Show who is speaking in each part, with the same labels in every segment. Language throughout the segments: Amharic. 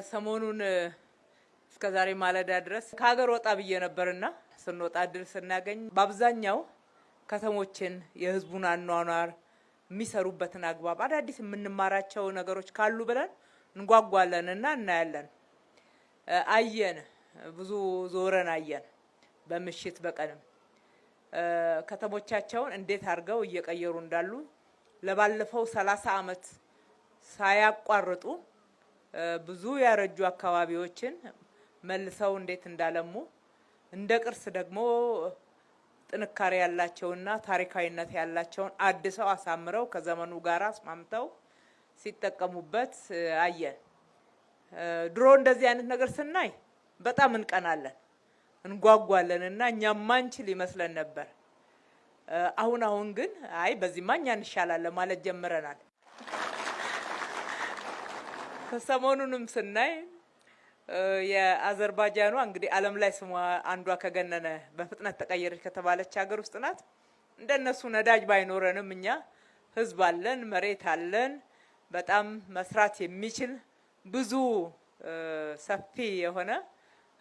Speaker 1: ሰሞኑን እስከዛሬ ማለዳ ድረስ ከሀገር ወጣ ብዬ ነበርና ስንወጣ እድል ስናገኝ በአብዛኛው ከተሞችን የህዝቡን አኗኗር የሚሰሩበትን አግባብ አዳዲስ የምንማራቸው ነገሮች ካሉ ብለን እንጓጓለንና እናያለን። አየን፣ ብዙ ዞረን አየን። በምሽት በቀንም ከተሞቻቸውን እንዴት አድርገው እየቀየሩ እንዳሉ ለባለፈው 30 ዓመት ሳያቋርጡ ብዙ ያረጁ አካባቢዎችን መልሰው እንዴት እንዳለሙ እንደ ቅርስ ደግሞ ጥንካሬ ያላቸውና ታሪካዊነት ያላቸውን አድሰው አሳምረው ከዘመኑ ጋር አስማምተው ሲጠቀሙበት አየን። ድሮ እንደዚህ አይነት ነገር ስናይ በጣም እንቀናለን፣ እንጓጓለንና እኛም ማንችል ይመስለን ነበር። አሁን ግን አይ በዚህማ እኛ እንሻላለን ማለት ጀምረናል። ሰሞኑንም ስናይ የአዘርባይጃኗ እንግዲህ ዓለም ላይ ስሟ አንዷ ከገነነ በፍጥነት ተቀየረች ከተባለች ሀገር ውስጥ ናት። እንደነሱ ነዳጅ ባይኖረንም እኛ ህዝብ አለን፣ መሬት አለን፣ በጣም መስራት የሚችል ብዙ ሰፊ የሆነ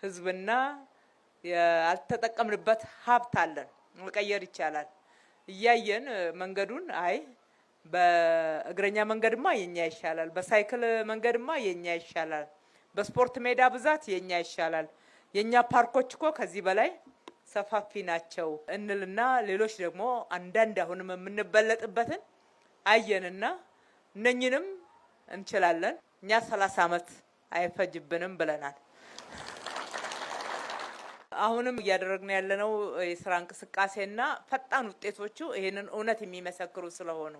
Speaker 1: ህዝብና ያልተጠቀምንበት ሀብት አለን። መቀየር ይቻላል። እያየን መንገዱን አይ በእግረኛ መንገድማ የኛ ይሻላል፣ በሳይክል መንገድማ የኛ ይሻላል፣ በስፖርት ሜዳ ብዛት የኛ ይሻላል፣ የኛ ፓርኮች እኮ ከዚህ በላይ ሰፋፊ ናቸው እንልና ሌሎች ደግሞ አንዳንድ አሁንም የምንበለጥበትን አየንና እነኝንም እንችላለን እኛ 30 ዓመት አይፈጅብንም ብለናል። አሁንም እያደረግን ያለነው የስራ እንቅስቃሴና ፈጣን ውጤቶቹ ይሄንን እውነት የሚመሰክሩ ስለሆኑ